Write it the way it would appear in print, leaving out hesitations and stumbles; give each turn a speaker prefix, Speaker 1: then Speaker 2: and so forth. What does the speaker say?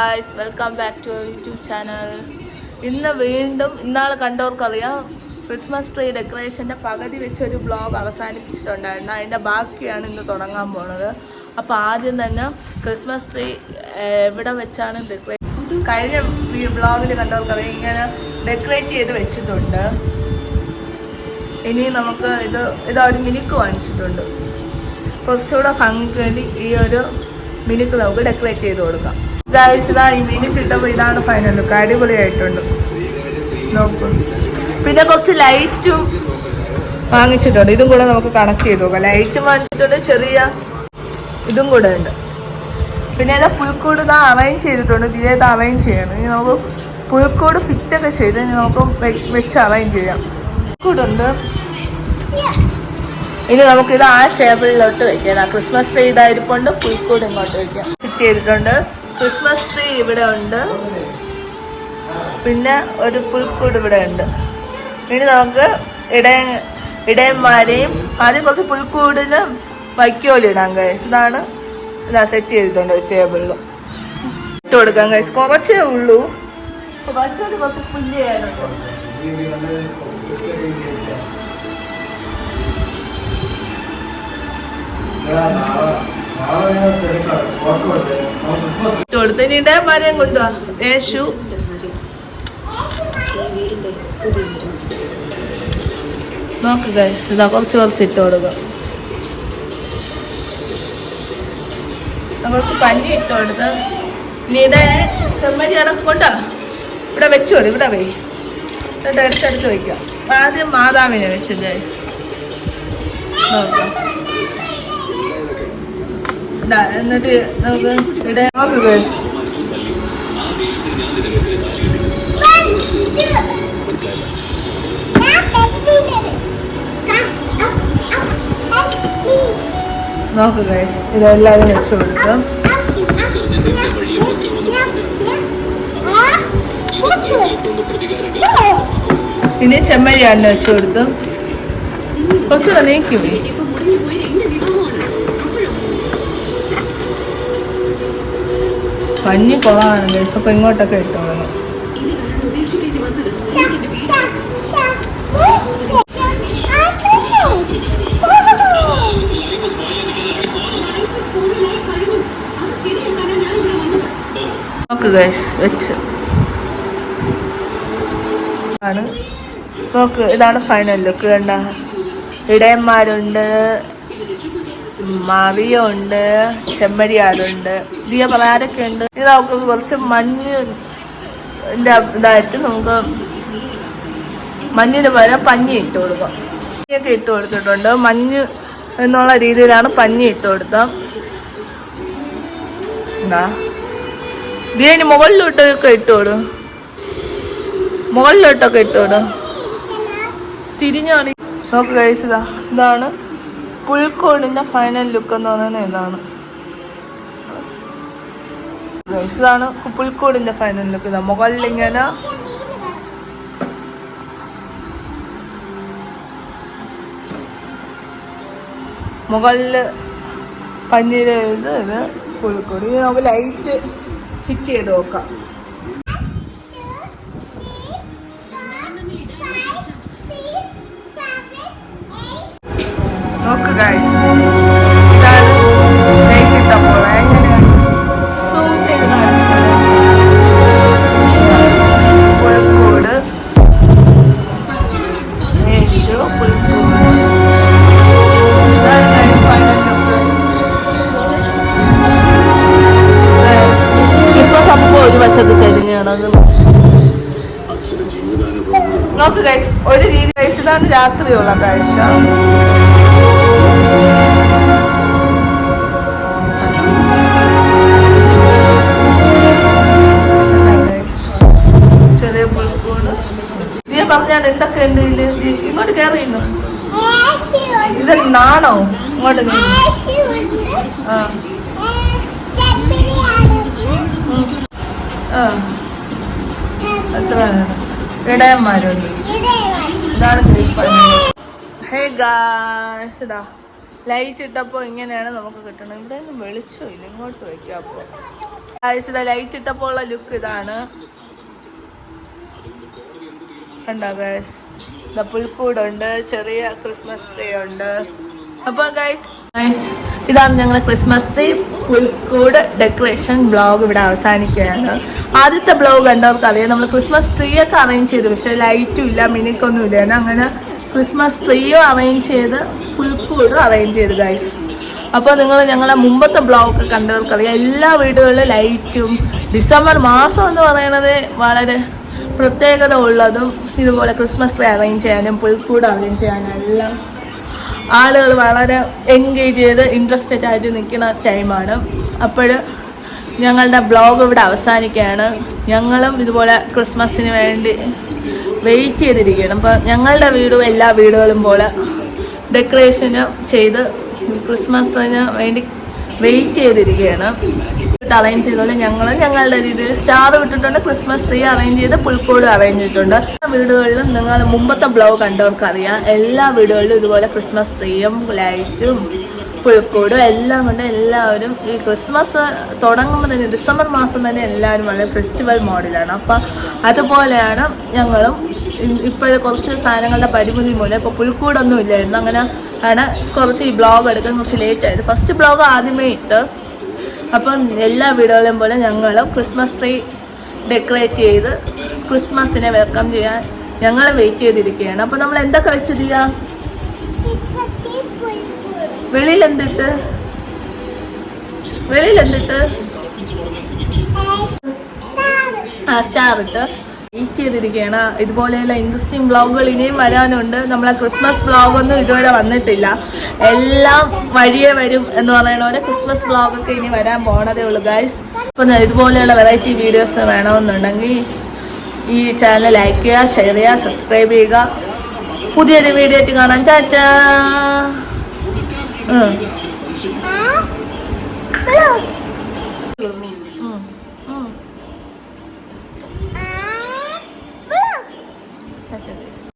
Speaker 1: Guys welcome back to YouTube channel. ഇന്ന് വീണ്ടും ഇന്നാൾ കണ്ടവർക്കറിയാം ക്രിസ്മസ് ട്രീ ഡെക്കറേഷൻ്റെ പകുതി വെച്ചൊരു ബ്ലോഗ് അവസാനിപ്പിച്ചിട്ടുണ്ടായിരുന്നു. അതിൻ്റെ ബാക്കിയാണ് ഇന്ന് തുടങ്ങാൻ പോണത്. അപ്പോൾ ആദ്യം തന്നെ ക്രിസ്മസ് ട്രീ എവിടെ വെച്ചാണ് കഴിഞ്ഞ ബ്ലോഗിൽ കണ്ടവർക്കറിയാം ഇങ്ങനെ ഡെക്കറേറ്റ് ചെയ്ത് വെച്ചിട്ടുണ്ട്. ഇനി നമുക്ക് ഇതൊരു മിനിക്ക് വാങ്ങിച്ചിട്ടുണ്ട്. കുറച്ചുകൂടെ ഭംഗിക്ക് വേണ്ടി ഈ ഒരു മിനിക്ക് നമുക്ക് ഡെക്കറേറ്റ് ചെയ്ത് കൊടുക്കാം. ഗൈസ് ഇതാ ഈ മിനിക്ക് ഇട്ടപ്പോൾ ഇതാണ് ഫൈനൽ ലുക്ക്. അടിപൊളിയായിട്ടുണ്ട്. നോക്കൂ. പിന്നെ കുറച്ച് ലൈറ്റും വാങ്ങിച്ചിട്ടുണ്ട്. ഇതും കൂടെ നമുക്ക് കണക്ട് ചെയ്ത് നോക്കാം. ലൈറ്റും വാങ്ങിച്ചിട്ടുണ്ട്, ചെറിയ ഇതും കൂടെ ഉണ്ട്. പിന്നെ ഇതാ പുൽക്കൂട് ഇതാ അറേഞ്ച് ചെയ്തിട്ടുണ്ട്. ഇത് അറേഞ്ച് ചെയ്യണം. ഇനി നമുക്ക് പുൽക്കൂട് ഫിറ്റൊക്കെ ചെയ്ത് ഇനി നമുക്ക് വെച്ച് അറേഞ്ച് ചെയ്യാം. പുൽക്കൂടുണ്ട്. ഇനി നമുക്കിത് ആ ടേബിളിലോട്ട് വെക്കാം. ക്രിസ്മസ് ട്രീ ഇതായിരിപ്പുണ്ട്. പുൽക്കൂട് ഇങ്ങോട്ട് വെക്കാം. ഫിറ്റ് ചെയ്തിട്ടുണ്ട്. ക്രിസ്മസ് ട്രീ ഇവിടെ ഉണ്ട്. പിന്നെ ഒരു പുൽക്കൂട് ഇവിടെ ഉണ്ട്. ഇനി നമുക്ക് ഇടയന്മാരെയും ആദ്യം കുറച്ച് പുൽക്കൂടിന് വൈക്കോലിടാം ഗൈസ്. ഇതാണ് ഇതാ സെറ്റ് ചെയ്തിട്ടുണ്ട് ടേബിളിൽ ഇട്ട് കൊടുക്കാം ഗൈസ്. കുറച്ചേ ഉള്ളൂ. വൈക്കോല് കുറച്ച് ഫുള്ള് ചെയ്യാനുണ്ട്. കൊടുത്തനിടെ മരം കൊണ്ടുവാ. യേശു നോക്ക് ഗൈസ്. ഇതാ കുറച്ച് ഇട്ട് കൊടുക്കുക. കുറച്ച് പഞ്ഞി ഇട്ട് കൊടുത്ത് ഇനിയുടെ ചെമ്മരി അടക്കം കൊണ്ടാ ഇവിടെ വെച്ചോളൂ. ഇവിടെ പോയി എന്നിട്ട് എടുത്തെടുത്ത് വയ്ക്കാം. ആദ്യം മാതാവിനെ വെച്ച് ഗൈസ് നോക്കാം. എന്നിട്ട് നമുക്ക് ഇടയാ നോക്കുക. നോക്ക് ഗൈസ് ഇതെല്ലാവരും വെച്ച് കൊടുക്കും. ഇനി ചെമ്മരിയാണ്ട് വെച്ച് കൊടുത്തു. കുറച്ചുകൂടെ നീക്കുമേ. പഞ്ഞി കുറവാണ് ഗൈസ്. അപ്പൊ ഇങ്ങോട്ടൊക്കെ ഇട്ട് തുടങ്ങും. നോക്ക് ഗൈസ് വെച്ച് ആണ്. നോക്ക് ഇതാണ് ഫൈനൽ ലുക്ക്. കണ്ട ഇടയന്മാരുണ്ട്, മറിയുണ്ട്, ചെമ്മരിയാടുണ്ട്, ദിയ പറയാരൊക്കെ ഉണ്ട്. ഇത് നമുക്ക് കുറച്ച് മഞ്ഞിൻ്റെ ഇതായിട്ട് നമുക്ക് മഞ്ഞിന് പകരം പഞ്ഞി ഇട്ട് കൊടുക്കാം. പഞ്ഞിയൊക്കെ ഇട്ട് കൊടുത്തിട്ടുണ്ട്. മഞ്ഞ് എന്നുള്ള രീതിയിലാണ് പഞ്ഞി ഇട്ട് കൊടുത്തത്. എന്താ ദിയന് മുകളിലോട്ടൊക്കെ ഇട്ടോട്. മുകളിലോട്ടൊക്കെ ഇട്ടോട്. തിരിഞ്ഞാണ്. നോക്ക് ഗൈസ് ഇതാണ് പുൽക്കോടിന്റെ ഫൈനൽ ലുക്ക് എന്ന് പറയുന്നത്. ഇതാണ് ഗൈസ്. ഇതാണ് പുൽക്കോടിന്റെ ഫൈനൽ ലുക്ക്. ഇതാ മുകളിൽ ഇങ്ങനെ മുകളില് പഞ്ഞിയുടെ ഇത് പുൽക്കോട്. ഇനി നമുക്ക് ലൈറ്റ് ഫിറ്റ് ചെയ്ത് നോക്കാം. നോക്ക് ഗൈസ് ഇതാണ് ലൈറ്റ് ഇട്ടപ്പോൾ എങ്ങനെ സൂം ചെയ്ത് കാണിച്ചിട്ടുണ്ട്. പുൽക്കൂട്, യേശു, പുൽക്കൂട്. ഇതാണ് ഗൈസ് ഫൈനൽ ലുക്ക്. ക്രിസ്മസ് അപ്പോൾ ഒരു വശത്ത് ചെരിഞ്ഞാണത്. നോക്ക് ഗൈസ് ഒരു രീതി ഗൈസ്. ഇതാണ് രാത്രിയുള്ള കാഴ്ച. ചെറിയ പുൽക്കൂട്. നീ പറഞ്ഞാൽ എന്തൊക്കെ ഉണ്ട് ഇതില്. ഇങ്ങോട്ട് കയറിയിരുന്നു. ഇത് നാണോ ഇങ്ങോട്ട് എത്ര ഇടയന്മാരുണ്ട്. ഇതാണ് ഹേ ഗായ്സ് ഇതാ ലൈറ്റ് ഇട്ടപ്പോൾ ഇങ്ങനെയാണ് നമുക്ക് കിട്ടണം. ഇവിടെ ഒന്നും വെളിച്ചമില്ല. ഇങ്ങോട്ട് വയ്ക്കാം. അപ്പോൾ ഗൈസ് ലൈറ്റ് ഇട്ടപ്പോൾ ഉള്ള ലുക്ക് ഇതാണ്. കണ്ടോ ഗൈസ്, പുൽക്കൂടുണ്ട്, ചെറിയ ക്രിസ്മസ് ട്രീ ഉണ്ട്. അപ്പൊ ഗൈസ് ഇതാണ് ഞങ്ങളെ ക്രിസ്മസ് ട്രീ പുൽക്കൂട് ഡെക്കറേഷൻ ബ്ലോഗ് ഇവിടെ അവസാനിക്കുകയാണ്. ആദ്യത്തെ ബ്ലോഗ് കണ്ടവർക്ക് അറിയാം, നമ്മൾ ക്രിസ്മസ് ട്രീ ഒക്കെ അറേഞ്ച് ചെയ്തു, പക്ഷെ ലൈറ്റും ഇല്ല, മിനിക്കൊന്നും ഇല്ല. അങ്ങനെ ക്രിസ്മസ് ട്രീയും അറേഞ്ച് ചെയ്ത് പുൽക്കൂടും അറേഞ്ച് ചെയ്തു ഗൈസ്. അപ്പോൾ നിങ്ങൾ ഞങ്ങളെ മുമ്പത്തെ ബ്ലോഗ് കണ്ടവർക്കറിയാം, എല്ലാ വീടുകളിലും ലൈറ്റും. ഡിസംബർ മാസം എന്ന് പറയുന്നത് വളരെ പ്രത്യേകത ഉള്ളതും ഇതുപോലെ ക്രിസ്മസ് ട്രീ അറേഞ്ച് ചെയ്യാനും പുൽക്കൂട് അറേഞ്ച് ചെയ്യാനും എല്ലാം ആളുകൾ വളരെ എൻഗേജ് ചെയ്ത് ഇൻട്രസ്റ്റഡ് ആയിട്ട് നിൽക്കുന്ന ടൈമാണ്. അപ്പോൾ ഞങ്ങളുടെ ബ്ലോഗ് ഇവിടെ അവസാനിക്കുകയാണ്. ഞങ്ങളും ഇതുപോലെ ക്രിസ്മസിന് വേണ്ടി വെയിറ്റ് ചെയ്തിരിക്കുകയാണ്. അപ്പോൾ ഞങ്ങളുടെ വീടും എല്ലാ വീടുകളും പോലെ ഡെക്കറേഷന് ചെയ്ത് ക്രിസ്മസിന് വേണ്ടി വെയിറ്റ് ചെയ്തിരിക്കുകയാണ്. അറേഞ്ച് ചെയ്തപോലെ ഞങ്ങളും ഞങ്ങളുടെ രീതിയിൽ സ്റ്റാർ വിട്ടിട്ടുണ്ട്, ക്രിസ്മസ് ട്രീ അറേഞ്ച് ചെയ്ത് പുൽക്കൂട് അറേഞ്ച് ചെയ്തിട്ടുണ്ട്. വീടുകളിലും നിങ്ങൾ മുമ്പത്തെ ബ്ലോഗ് കണ്ടവർക്ക് അറിയാം, എല്ലാ വീടുകളിലും ഇതുപോലെ ക്രിസ്മസ് ട്രീയും ലൈറ്റും പുൽക്കൂടും എല്ലാം കൊണ്ട് എല്ലാവരും ഈ ക്രിസ്മസ് തുടങ്ങുമ്പോൾ തന്നെ ഡിസംബർ മാസം തന്നെ എല്ലാവരും വളരെ ഫെസ്റ്റിവൽ മോഡിലാണ്. അപ്പം അതുപോലെയാണ് ഞങ്ങളും. ഇപ്പോഴും കുറച്ച് സാധനങ്ങളുടെ പരിമിതി മൂലം ഇപ്പോൾ പുൽക്കൂടൊന്നും ഇല്ലായിരുന്നു. അങ്ങനെ ആണ് കുറച്ച് ഈ ബ്ലോഗ് എടുക്കാൻ കുറച്ച് ലേറ്റ് ആയത്. ഫസ്റ്റ് ബ്ലോഗ് ആദ്യമേ ഇട്ട്. അപ്പം എല്ലാ വീടുകളും പോലെ ഞങ്ങളും ക്രിസ്മസ് ട്രീ ഡെക്കറേറ്റ് ചെയ്ത് ക്രിസ്മസിനെ വെൽക്കം ചെയ്യാൻ ഞങ്ങൾ വെയിറ്റ് ചെയ്തിരിക്കുകയാണ്. അപ്പം നമ്മൾ എന്തൊക്കെ വെച്ച് ചെയ്യാം? വെളിയിലെന്തിട്ട് സ്റ്റാർ ഇട്ട് വെയിറ്റ് ചെയ്തിരിക്കുകയാണ്. ഇതുപോലെയുള്ള ഇൻട്രസ്റ്റിംഗ് വ്ളോഗുകൾ ഇനിയും വരാനുണ്ട്. നമ്മളെ ക്രിസ്മസ് വ്ളോഗൊന്നും ഇതുവരെ വന്നിട്ടില്ല, എല്ലാം വഴിയേ വരും എന്ന് പറയുന്ന പോലെ ക്രിസ്മസ് വ്ളോഗൊക്കെ ഇനി വരാൻ പോണതേ ഉള്ളൂ ഗൈസ്. അപ്പം ഇതുപോലെയുള്ള വെറൈറ്റി വീഡിയോസ് വേണമെന്നുണ്ടെങ്കിൽ ഈ ചാനൽ ലൈക്ക് ചെയ്യുക, ഷെയർ ചെയ്യുക, സബ്സ്ക്രൈബ് ചെയ്യുക. പുതിയൊരു വീഡിയോ ആയിട്ട് കാണാം. ചാച്ചാ. ഹലോ